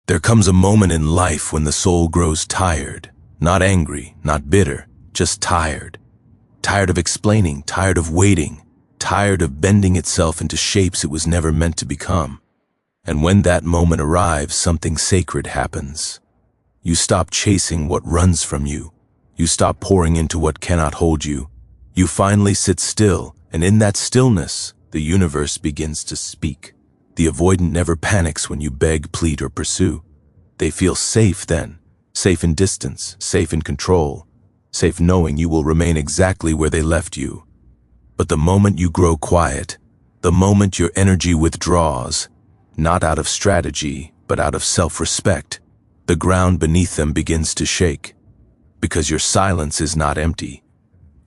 There comes a moment in life when the soul grows tired, not angry, not bitter, just tired. Tired of explaining, tired of waiting, tired of bending itself into shapes it was never meant to become. And when that moment arrives, something sacred happens. You stop chasing what runs from you. You stop pouring into what cannot hold you. You finally sit still, and in that stillness, the universe begins to speak. The avoidant never panics when you beg, plead, or pursue. They feel safe then, safe in distance, safe in control, safe knowing you will remain exactly where they left you. But the moment you grow quiet, the moment your energy withdraws, not out of strategy, but out of self-respect, the ground beneath them begins to shake. Because your silence is not empty.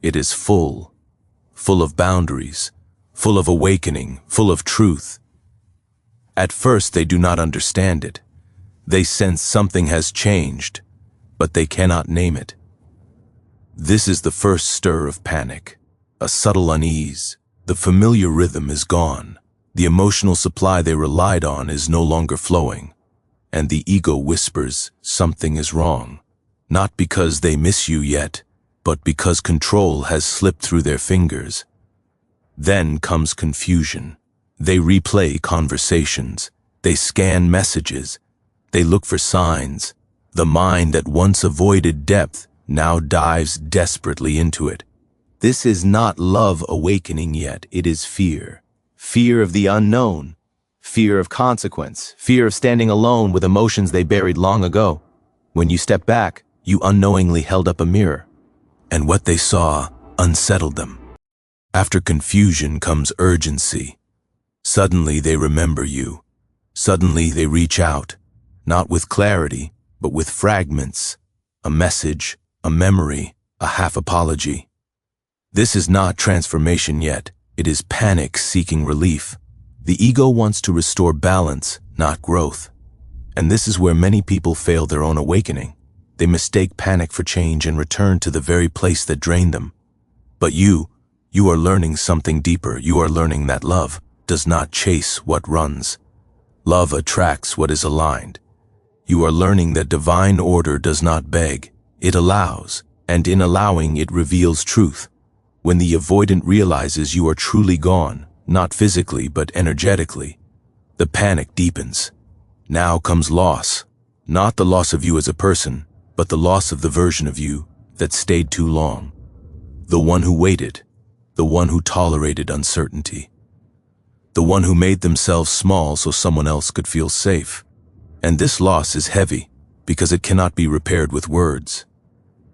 It is full of boundaries, full of awakening, full of truth. At first, they do not understand it. They sense something has changed, but they cannot name it. This is the first stir of panic, a subtle unease. The familiar rhythm is gone. The emotional supply they relied on is no longer flowing, and the ego whispers something is wrong, not because they miss you yet, but because control has slipped through their fingers. Then comes confusion. They replay conversations. They scan messages. They look for signs. The mind that once avoided depth now dives desperately into it. This is not love awakening yet. It is fear. Fear of the unknown. Fear of consequence. Fear of standing alone with emotions they buried long ago. When you step back, you unknowingly held up a mirror, and what they saw unsettled them. After confusion comes urgency. Suddenly they remember you. Suddenly they reach out, not with clarity, but with fragments, a message, a memory, a half apology. This is not transformation yet. It is panic seeking relief. The ego wants to restore balance, not growth. And this is where many people fail their own awakening. They mistake panic for change and return to the very place that drained them. But you are learning something deeper. You are learning that love does not chase what runs. Love attracts what is aligned. You are learning that divine order does not beg. It allows, and in allowing it reveals truth. When the avoidant realizes you are truly gone, not physically but energetically, the panic deepens. Now comes loss. Not the loss of you as a person, but the loss of the version of you that stayed too long. The one who waited, the one who tolerated uncertainty, the one who made themselves small so someone else could feel safe. And this loss is heavy because it cannot be repaired with words.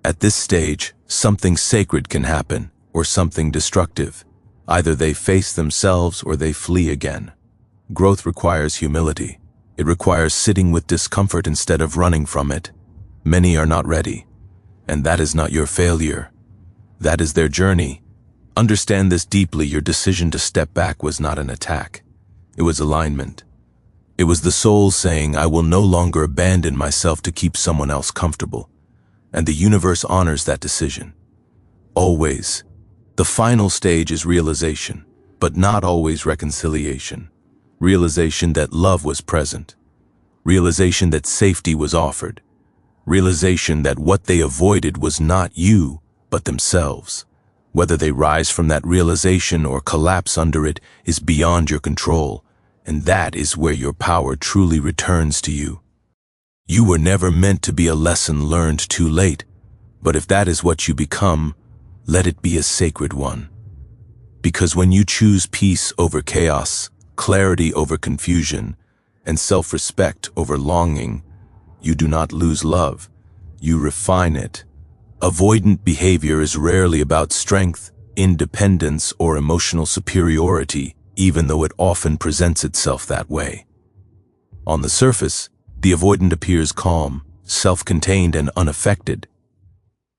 At this stage, something sacred can happen or something destructive. Either they face themselves or they flee again. Growth requires humility. It requires sitting with discomfort instead of running from it. Many are not ready, and that is not your failure. That is their journey. Understand this deeply. Your decision to step back was not an attack. It was alignment. It was the soul saying, I will no longer abandon myself to keep someone else comfortable. And the universe honors that decision. Always. The final stage is realization, but not always reconciliation. Realization that love was present. Realization that safety was offered. Realization that what they avoided was not you, but themselves. Whether they rise from that realization or collapse under it is beyond your control, and that is where your power truly returns to you. You were never meant to be a lesson learned too late, but if that is what you become, let it be a sacred one. Because when you choose peace over chaos, clarity over confusion, and self-respect over longing, you do not lose love, you refine it. Avoidant behavior is rarely about strength, independence, or emotional superiority, even though it often presents itself that way. On the surface, the avoidant appears calm, self-contained, and unaffected.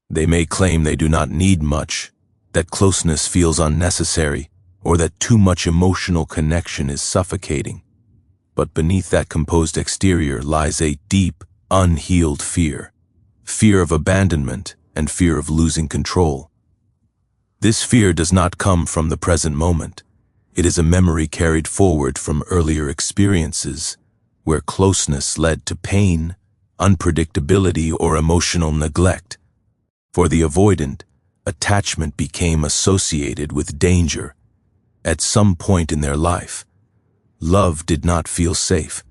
They may claim they do not need much, that closeness feels unnecessary, or that too much emotional connection is suffocating. But beneath that composed exterior lies a deep, unhealed fear. Fear of abandonment and fear of losing control. This fear does not come from the present moment. It is a memory carried forward from earlier experiences, where closeness led to pain, unpredictability, or emotional neglect. For the avoidant, attachment became associated with danger. At some point in their life, love did not feel safe.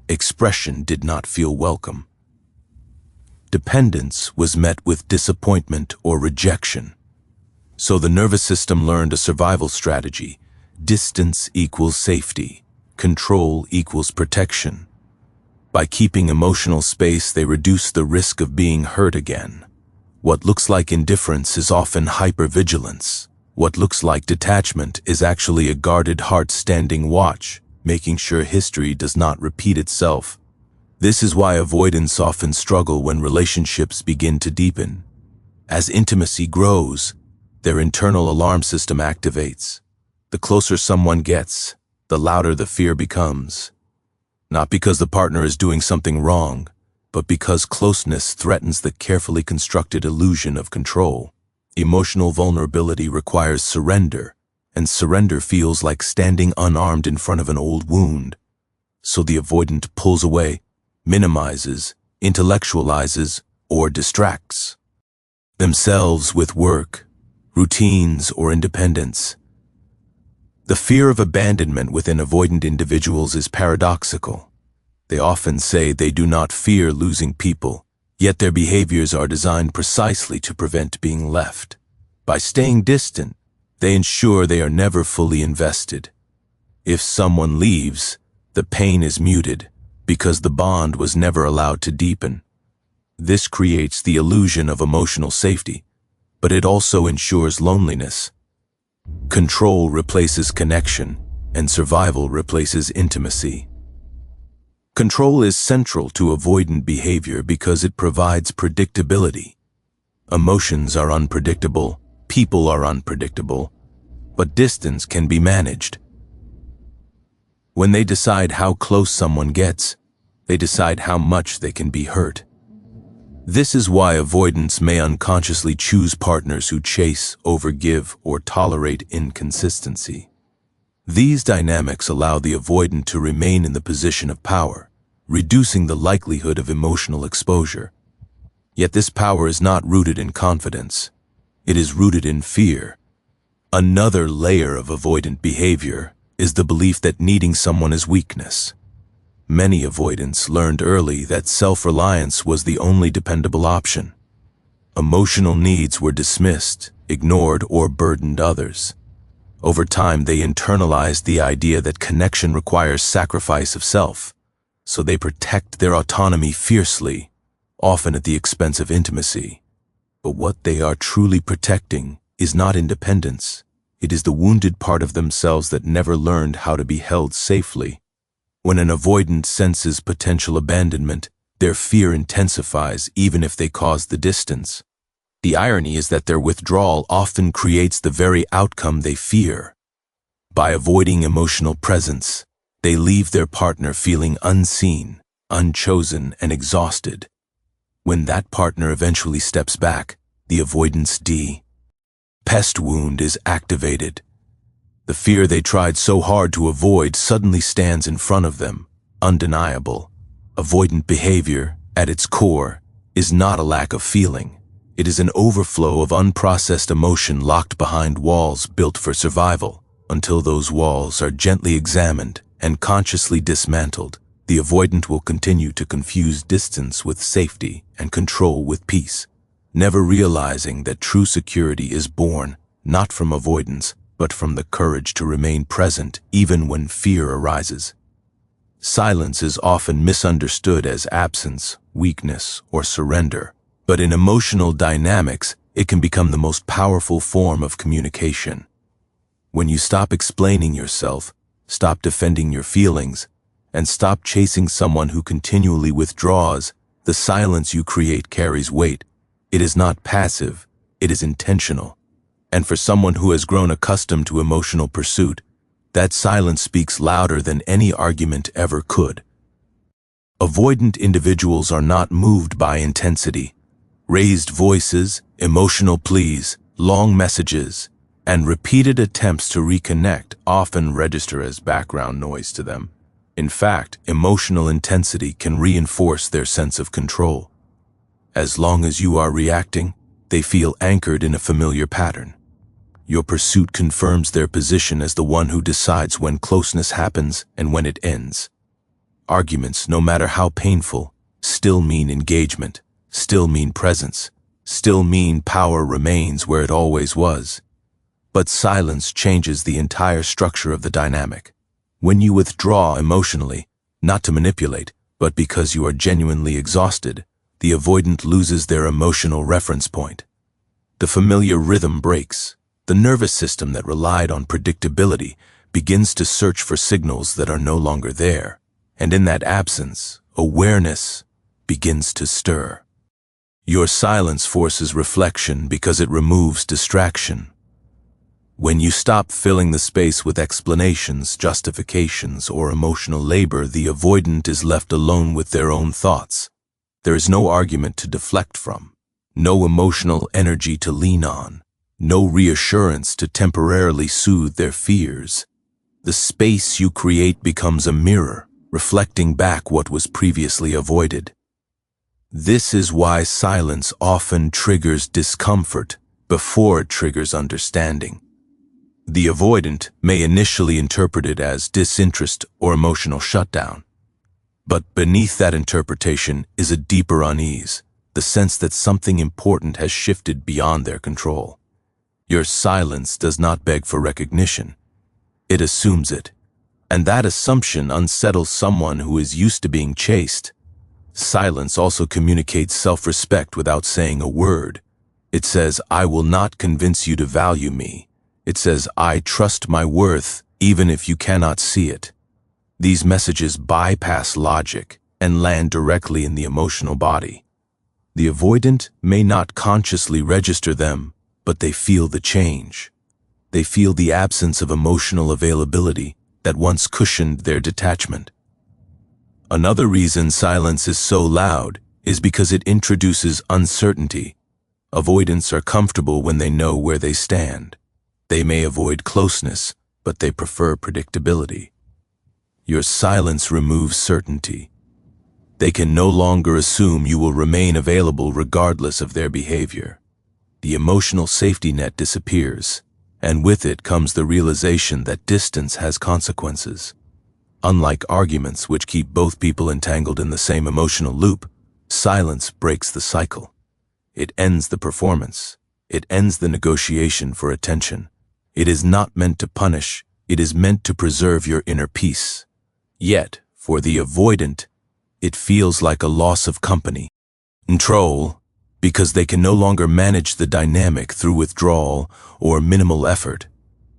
Expression did not feel welcome. Dependence was met with disappointment or rejection. So the nervous system learned a survival strategy. Distance equals safety. Control equals protection. By keeping emotional space, they reduce the risk of being hurt again. What looks like indifference is often hypervigilance. What looks like detachment is actually a guarded heart standing watch, making sure history does not repeat itself. This is why avoidants often struggle when relationships begin to deepen. As intimacy grows, their internal alarm system activates. The closer someone gets, the louder the fear becomes. Not because the partner is doing something wrong, but because closeness threatens the carefully constructed illusion of control. Emotional vulnerability requires surrender, and surrender feels like standing unarmed in front of an old wound. So the avoidant pulls away, minimizes, intellectualizes, or distracts themselves with work, routines, or independence. The fear of abandonment within avoidant individuals is paradoxical. They often say they do not fear losing people, yet their behaviors are designed precisely to prevent being left. By staying distant, they ensure they are never fully invested. If someone leaves, the pain is muted because the bond was never allowed to deepen. This creates the illusion of emotional safety, but it also ensures loneliness. Control replaces connection, and survival replaces intimacy. Control is central to avoidant behavior because it provides predictability. Emotions are unpredictable, people are unpredictable, but distance can be managed. When they decide how close someone gets, they decide how much they can be hurt. This is why avoidants may unconsciously choose partners who chase, overgive, or tolerate inconsistency. These dynamics allow the avoidant to remain in the position of power, reducing the likelihood of emotional exposure. Yet this power is not rooted in confidence. It is rooted in fear. Another layer of avoidant behavior is the belief that needing someone is weakness. Many avoidants learned early that self-reliance was the only dependable option. Emotional needs were dismissed, ignored, or burdened others. Over time, they internalized the idea that connection requires sacrifice of self, so they protect their autonomy fiercely, often at the expense of intimacy. But what they are truly protecting is not independence. It is the wounded part of themselves that never learned how to be held safely. When an avoidant senses potential abandonment, their fear intensifies even if they cause the distance. The irony is that their withdrawal often creates the very outcome they fear. By avoiding emotional presence, they leave their partner feeling unseen, unchosen, and exhausted. When that partner eventually steps back, the avoidance pest wound is activated. The fear they tried so hard to avoid suddenly stands in front of them, undeniable. Avoidant behavior, at its core, is not a lack of feeling. It is an overflow of unprocessed emotion locked behind walls built for survival. Until those walls are gently examined and consciously dismantled, the avoidant will continue to confuse distance with safety and control with peace, never realizing that true security is born not from avoidance, but from the courage to remain present even when fear arises. Silence is often misunderstood as absence, weakness, or surrender, but in emotional dynamics, it can become the most powerful form of communication. When you stop explaining yourself, stop defending your feelings, and stop chasing someone who continually withdraws, the silence you create carries weight. It is not passive, it is intentional. And for someone who has grown accustomed to emotional pursuit, that silence speaks louder than any argument ever could. Avoidant individuals are not moved by intensity. Raised voices, emotional pleas, long messages, and repeated attempts to reconnect often register as background noise to them. In fact, emotional intensity can reinforce their sense of control. As long as you are reacting, they feel anchored in a familiar pattern. Your pursuit confirms their position as the one who decides when closeness happens and when it ends. Arguments, no matter how painful, still mean engagement, still mean presence, still mean power remains where it always was. But silence changes the entire structure of the dynamic. When you withdraw emotionally, not to manipulate, but because you are genuinely exhausted, the avoidant loses their emotional reference point. The familiar rhythm breaks. The nervous system that relied on predictability begins to search for signals that are no longer there. And in that absence, awareness begins to stir. Your silence forces reflection because it removes distraction. When you stop filling the space with explanations, justifications, or emotional labor, the avoidant is left alone with their own thoughts. There is no argument to deflect from, no emotional energy to lean on, no reassurance to temporarily soothe their fears. The space you create becomes a mirror, reflecting back what was previously avoided. This is why silence often triggers discomfort before it triggers understanding. The avoidant may initially interpret it as disinterest or emotional shutdown. But beneath that interpretation is a deeper unease, the sense that something important has shifted beyond their control. Your silence does not beg for recognition. It assumes it. And that assumption unsettles someone who is used to being chased. Silence also communicates self-respect without saying a word. It says, "I will not convince you to value me." It says, "I trust my worth even if you cannot see it." These messages bypass logic and land directly in the emotional body. The avoidant may not consciously register them, but they feel the change. They feel the absence of emotional availability that once cushioned their detachment. Another reason silence is so loud is because it introduces uncertainty. Avoidants are comfortable when they know where they stand. They may avoid closeness, but they prefer predictability. Your silence removes certainty. They can no longer assume you will remain available regardless of their behavior. The emotional safety net disappears, and with it comes the realization that distance has consequences. Unlike arguments which keep both people entangled in the same emotional loop, silence breaks the cycle. It ends the performance. It ends the negotiation for attention. It is not meant to punish. It is meant to preserve your inner peace. Yet, for the avoidant, it feels like a loss of control, because they can no longer manage the dynamic through withdrawal or minimal effort.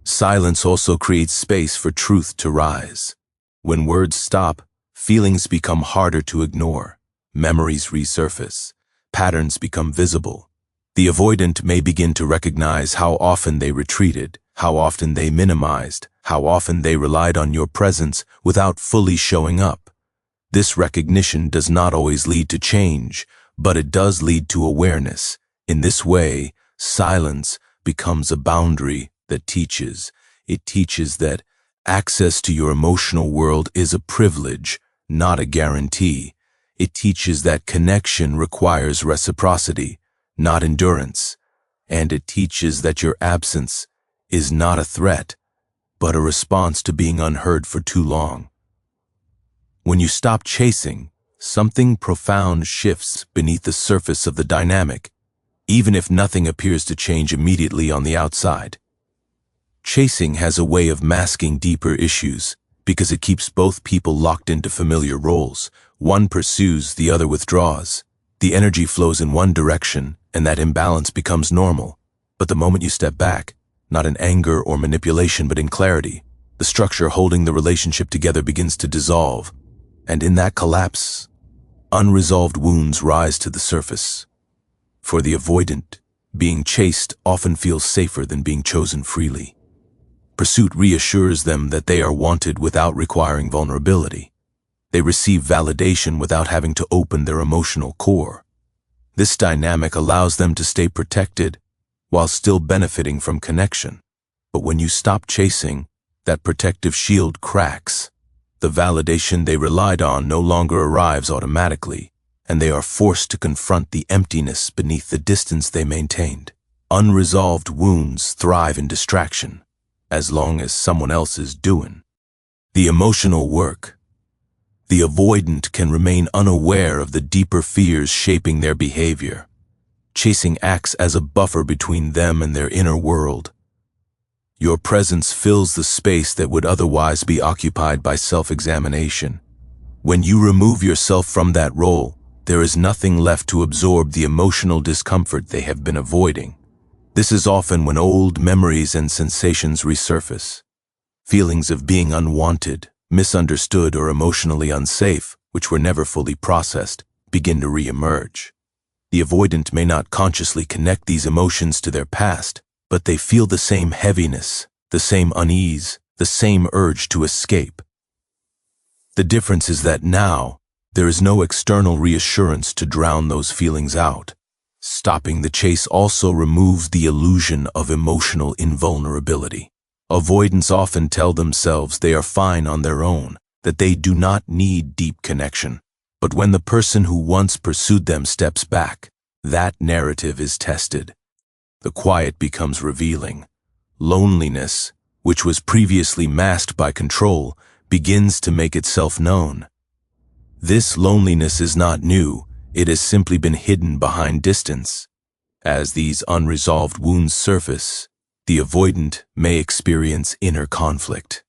Silence also creates space for truth to rise. When words stop, feelings become harder to ignore. Memories resurface. Patterns become visible. The avoidant may begin to recognize how often they retreated, how often they minimized, how often they relied on your presence without fully showing up. This recognition does not always lead to change, but it does lead to awareness. In this way, silence becomes a boundary that teaches. It teaches that access to your emotional world is a privilege, not a guarantee. It teaches that connection requires reciprocity, not endurance. And it teaches that your absence is not a threat, but a response to being unheard for too long. When you stop chasing, something profound shifts beneath the surface of the dynamic, even if nothing appears to change immediately on the outside. Chasing has a way of masking deeper issues because it keeps both people locked into familiar roles. One pursues, the other withdraws. The energy flows in one direction, and that imbalance becomes normal. But the moment you step back, not in anger or manipulation, but in clarity, the structure holding the relationship together begins to dissolve. And in that collapse, unresolved wounds rise to the surface. For the avoidant, being chased often feels safer than being chosen freely. Pursuit reassures them that they are wanted without requiring vulnerability. They receive validation without having to open their emotional core. This dynamic allows them to stay protected while still benefiting from connection. But when you stop chasing, that protective shield cracks. The validation they relied on no longer arrives automatically, and they are forced to confront the emptiness beneath the distance they maintained. Unresolved wounds thrive in distraction, as long as someone else is doing the emotional work. The avoidant can remain unaware of the deeper fears shaping their behavior. Chasing acts as a buffer between them and their inner world. Your presence fills the space that would otherwise be occupied by self-examination. When you remove yourself from that role, there is nothing left to absorb the emotional discomfort they have been avoiding. This is often when old memories and sensations resurface. Feelings of being unwanted, misunderstood, or emotionally unsafe, which were never fully processed, begin to re-emerge. The avoidant may not consciously connect these emotions to their past, but they feel the same heaviness, the same unease, the same urge to escape. The difference is that now, there is no external reassurance to drown those feelings out. Stopping the chase also removes the illusion of emotional invulnerability. Avoidants often tell themselves they are fine on their own, that they do not need deep connection. But when the person who once pursued them steps back, that narrative is tested. The quiet becomes revealing. Loneliness, which was previously masked by control, begins to make itself known. This loneliness is not new, it has simply been hidden behind distance. As these unresolved wounds surface, the avoidant may experience inner conflict.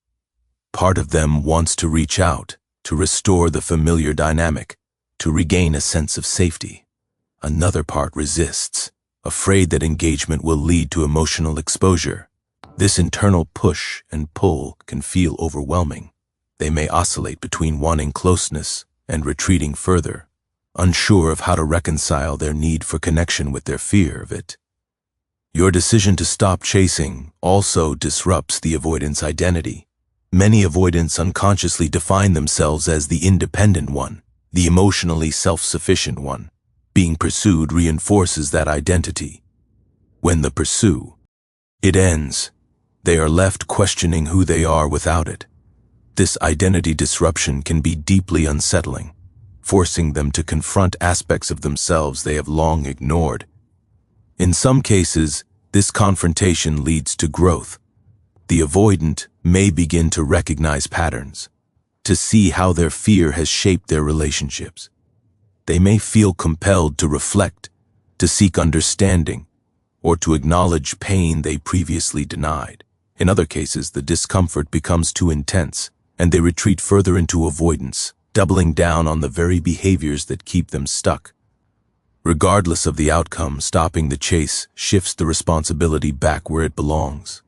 Part of them wants to reach out, to restore the familiar dynamic, to regain a sense of safety. Another part resists, afraid that engagement will lead to emotional exposure. This internal push and pull can feel overwhelming. They may oscillate between wanting closeness and retreating further, unsure of how to reconcile their need for connection with their fear of it. Your decision to stop chasing also disrupts the avoidant's identity. Many avoidants unconsciously define themselves as the independent one, the emotionally self-sufficient one. Being pursued reinforces that identity. When the pursuit ends, they are left questioning who they are without it. This identity disruption can be deeply unsettling, forcing them to confront aspects of themselves they have long ignored. In some cases, this confrontation leads to growth. The avoidant may begin to recognize patterns, to see how their fear has shaped their relationships. They may feel compelled to reflect, to seek understanding, or to acknowledge pain they previously denied. In other cases, the discomfort becomes too intense, and they retreat further into avoidance, doubling down on the very behaviors that keep them stuck. Regardless of the outcome, stopping the chase shifts the responsibility back where it belongs.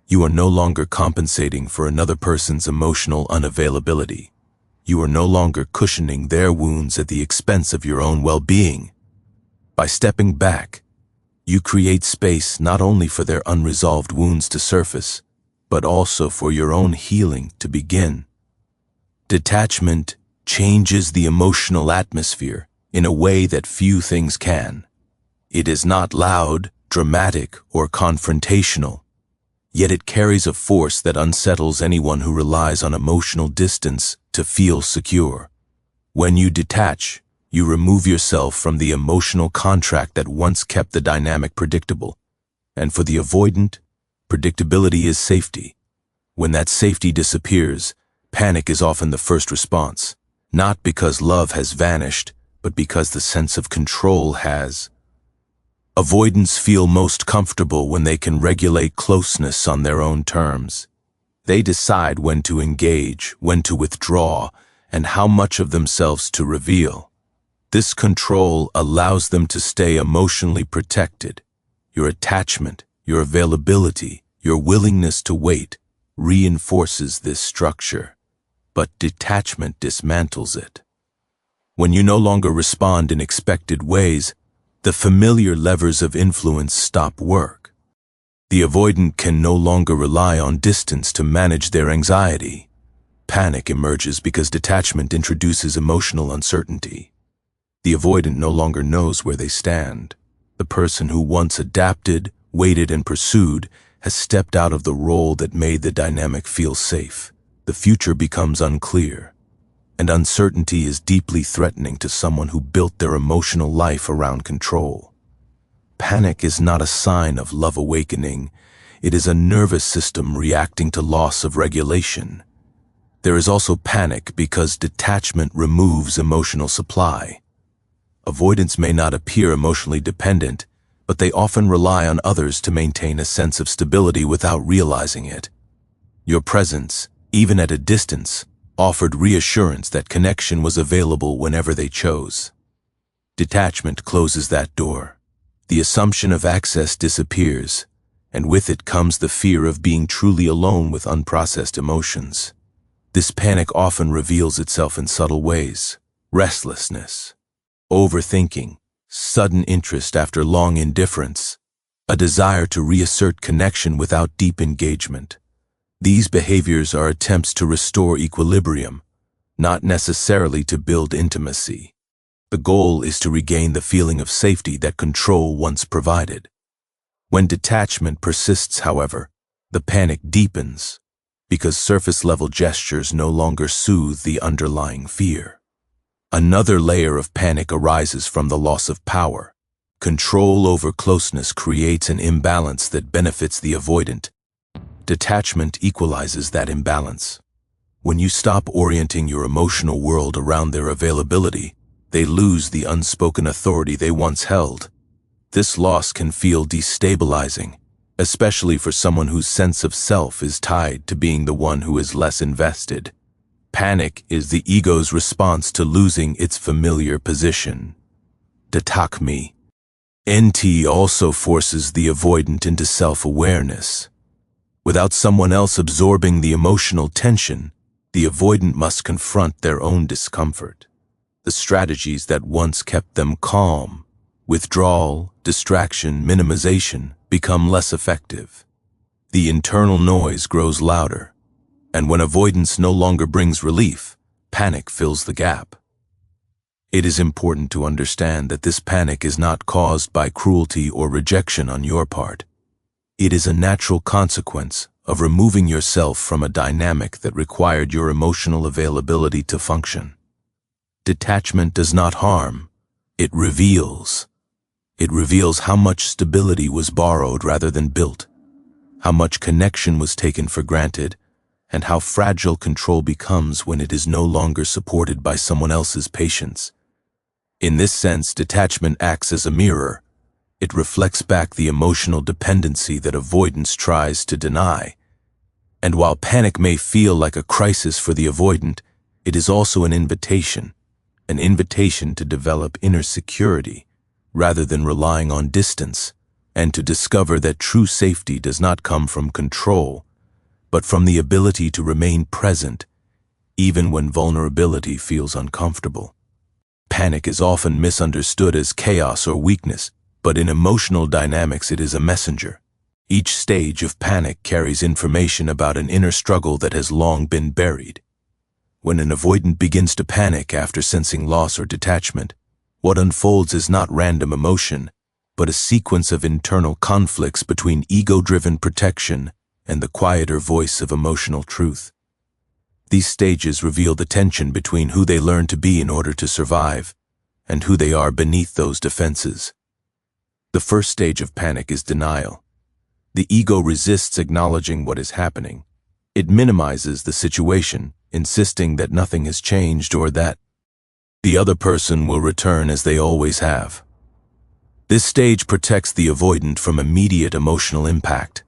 You are no longer compensating for another person's emotional unavailability. You are no longer cushioning their wounds at the expense of your own well-being. By stepping back, you create space not only for their unresolved wounds to surface, but also for your own healing to begin. Detachment changes the emotional atmosphere in a way that few things can. It is not loud, dramatic, or confrontational, yet it carries a force that unsettles anyone who relies on emotional distance to feel secure. When you detach, you remove yourself from the emotional contract that once kept the dynamic predictable. And for the avoidant, predictability is safety. When that safety disappears, panic is often the first response, not because love has vanished, but because the sense of control has. Avoidants feel most comfortable when they can regulate closeness on their own terms. They decide when to engage, when to withdraw, and how much of themselves to reveal. This control allows them to stay emotionally protected. Your attachment, your availability, your willingness to wait reinforces this structure, but detachment dismantles it. When you no longer respond in expected ways, the familiar levers of influence stop work. The avoidant can no longer rely on distance to manage their anxiety. Panic emerges because detachment introduces emotional uncertainty. The avoidant no longer knows where they stand. The person who once adapted, waited, and pursued has stepped out of the role that made the dynamic feel safe. The future becomes unclear, and uncertainty is deeply threatening to someone who built their emotional life around control. Panic is not a sign of love awakening. It is a nervous system reacting to loss of regulation. There is also panic because detachment removes emotional supply. Avoidants may not appear emotionally dependent, but they often rely on others to maintain a sense of stability without realizing it. Your presence, even at a distance, offered reassurance that connection was available whenever they chose. Detachment closes that door. The assumption of access disappears, and with it comes the fear of being truly alone with unprocessed emotions. This panic often reveals itself in subtle ways: restlessness, overthinking, sudden interest after long indifference, a desire to reassert connection without deep engagement. These behaviors are attempts to restore equilibrium, not necessarily to build intimacy. The goal is to regain the feeling of safety that control once provided. When detachment persists, however, the panic deepens, because surface-level gestures no longer soothe the underlying fear. Another layer of panic arises from the loss of power. Control over closeness creates an imbalance that benefits the avoidant. Detachment equalizes that imbalance. When you stop orienting your emotional world around their availability, they lose the unspoken authority they once held. This loss can feel destabilizing, especially for someone whose sense of self is tied to being the one who is less invested. Panic is the ego's response to losing its familiar position. Detachment also forces the avoidant into self-awareness. Without someone else absorbing the emotional tension, the avoidant must confront their own discomfort. The strategies that once kept them calm, withdrawal, distraction, minimization, become less effective. The internal noise grows louder, and when avoidance no longer brings relief, panic fills the gap. It is important to understand that this panic is not caused by cruelty or rejection on your part. It is a natural consequence of removing yourself from a dynamic that required your emotional availability to function. Detachment does not harm, it reveals. It reveals how much stability was borrowed rather than built, how much connection was taken for granted, and how fragile control becomes when it is no longer supported by someone else's patience. In this sense, detachment acts as a mirror. It reflects back the emotional dependency that avoidance tries to deny. And while panic may feel like a crisis for the avoidant, it is also an invitation to develop inner security rather than relying on distance, and to discover that true safety does not come from control, but from the ability to remain present, even when vulnerability feels uncomfortable. Panic is often misunderstood as chaos or weakness, but in emotional dynamics it is a messenger. Each stage of panic carries information about an inner struggle that has long been buried. When an avoidant begins to panic after sensing loss or detachment, what unfolds is not random emotion, but a sequence of internal conflicts between ego-driven protection and the quieter voice of emotional truth. These stages reveal the tension between who they learn to be in order to survive and who they are beneath those defenses. The first stage of panic is denial. The ego resists acknowledging what is happening. It minimizes the situation, insisting that nothing has changed or that the other person will return as they always have. This stage protects the avoidant from immediate emotional impact.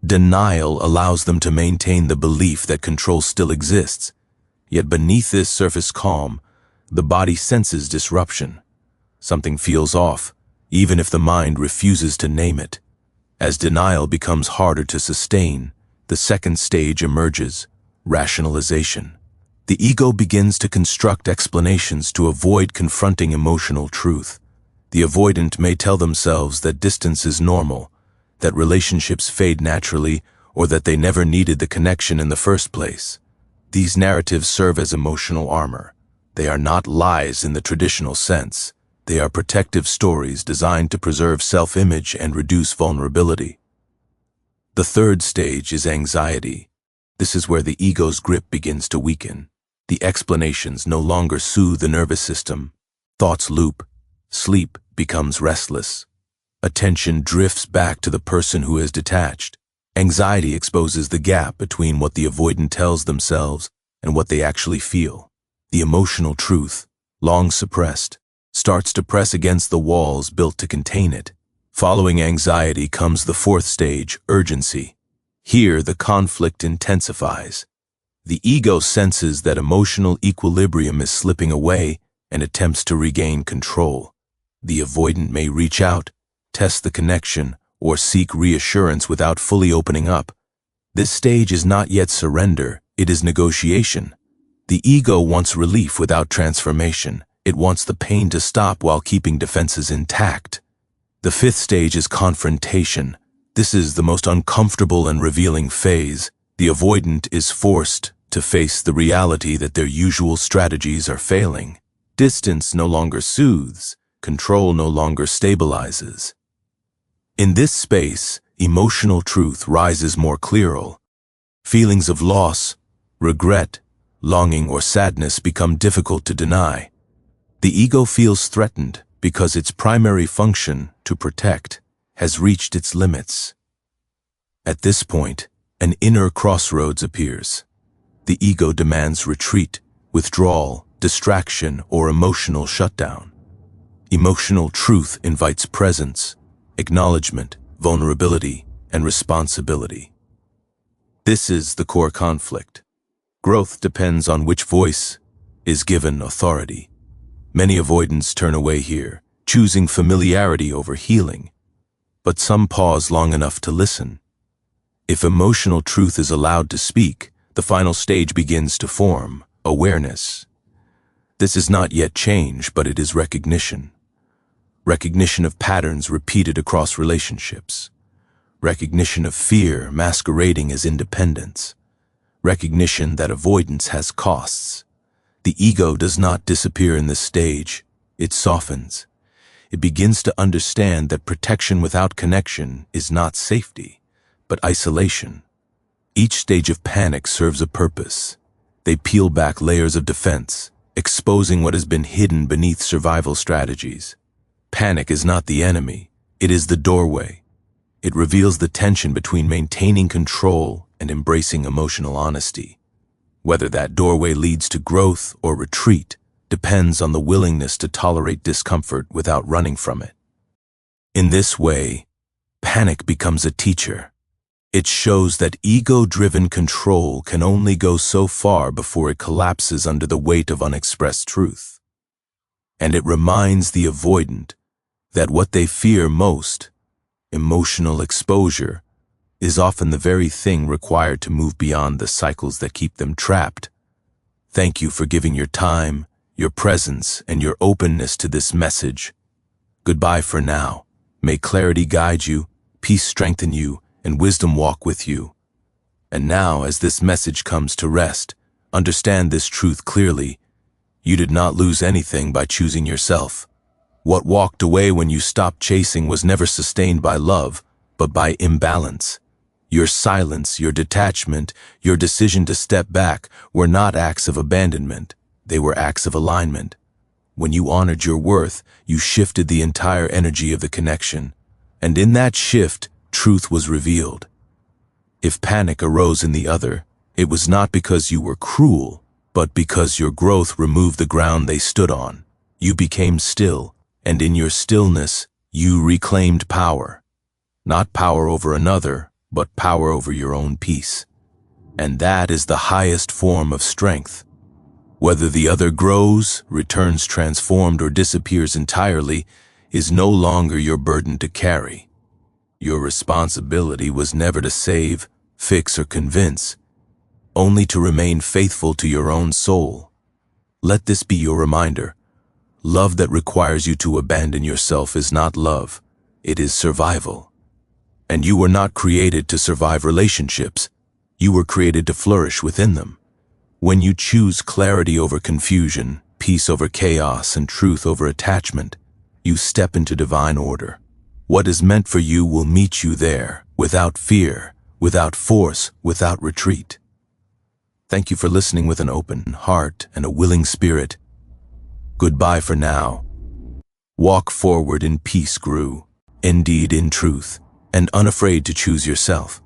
Denial allows them to maintain the belief that control still exists, yet beneath this surface calm, the body senses disruption. Something feels off, even if the mind refuses to name it. As denial becomes harder to sustain, the second stage emerges: rationalization. The ego begins to construct explanations to avoid confronting emotional truth. The avoidant may tell themselves that distance is normal, that relationships fade naturally, or that they never needed the connection in the first place. These narratives serve as emotional armor. They are not lies in the traditional sense. They are protective stories designed to preserve self-image and reduce vulnerability. The third stage is anxiety. This is where the ego's grip begins to weaken. The explanations no longer soothe the nervous system. Thoughts loop. Sleep becomes restless. Attention drifts back to the person who is detached. Anxiety exposes the gap between what the avoidant tells themselves and what they actually feel. The emotional truth, long suppressed, starts to press against the walls built to contain it. Following anxiety comes the fourth stage, urgency. Here, the conflict intensifies. The ego senses that emotional equilibrium is slipping away and attempts to regain control. The avoidant may reach out, test the connection, or seek reassurance without fully opening up. This stage is not yet surrender, it is negotiation. The ego wants relief without transformation. It wants the pain to stop while keeping defenses intact. The fifth stage is confrontation. This is the most uncomfortable and revealing phase. The avoidant is forced to face the reality that their usual strategies are failing. Distance no longer soothes, control no longer stabilizes. In this space, emotional truth rises more clearly. Feelings of loss, regret, longing, or sadness become difficult to deny. The ego feels threatened because its primary function, to protect, has reached its limits. At this point, an inner crossroads appears. The ego demands retreat, withdrawal, distraction, or emotional shutdown. Emotional truth invites presence, acknowledgement, vulnerability, and responsibility. This is the core conflict. Growth depends on which voice is given authority. Many avoidants turn away here, choosing familiarity over healing, but some pause long enough to listen. If emotional truth is allowed to speak, the final stage begins to form, awareness. This is not yet change, but it is recognition. Recognition of patterns repeated across relationships. Recognition of fear masquerading as independence. Recognition that avoidance has costs. The ego does not disappear in this stage, it softens. It begins to understand that protection without connection is not safety, but isolation. Each stage of panic serves a purpose. They peel back layers of defense, exposing what has been hidden beneath survival strategies. Panic is not the enemy, it is the doorway. It reveals the tension between maintaining control and embracing emotional honesty. Whether that doorway leads to growth or retreat depends on the willingness to tolerate discomfort without running from it. In this way, panic becomes a teacher. It shows that ego-driven control can only go so far before it collapses under the weight of unexpressed truth. And it reminds the avoidant that what they fear most, emotional exposure, is often the very thing required to move beyond the cycles that keep them trapped. Thank you for giving your time, your presence, and your openness to this message. Goodbye for now. May clarity guide you, peace strengthen you, and wisdom walk with you. And now, as this message comes to rest, understand this truth clearly. You did not lose anything by choosing yourself. What walked away when you stopped chasing was never sustained by love, but by imbalance. Your silence, your detachment, your decision to step back were not acts of abandonment. They were acts of alignment. When you honored your worth, you shifted the entire energy of the connection. And in that shift, truth was revealed. If panic arose in the other, it was not because you were cruel, but because your growth removed the ground they stood on. You became still, and in your stillness, you reclaimed power. Not power over another, but power over your own peace. And that is the highest form of strength. Whether the other grows, returns transformed, or disappears entirely, is no longer your burden to carry. Your responsibility was never to save, fix, or convince, only to remain faithful to your own soul. Let this be your reminder. Love that requires you to abandon yourself is not love, it is survival. And you were not created to survive relationships. You were created to flourish within them. When you choose clarity over confusion, peace over chaos, and truth over attachment, you step into divine order. What is meant for you will meet you there, without fear, without force, without retreat. Thank you for listening with an open heart and a willing spirit. Goodbye for now. Walk forward in peace, grew, indeed in truth, and unafraid to choose yourself.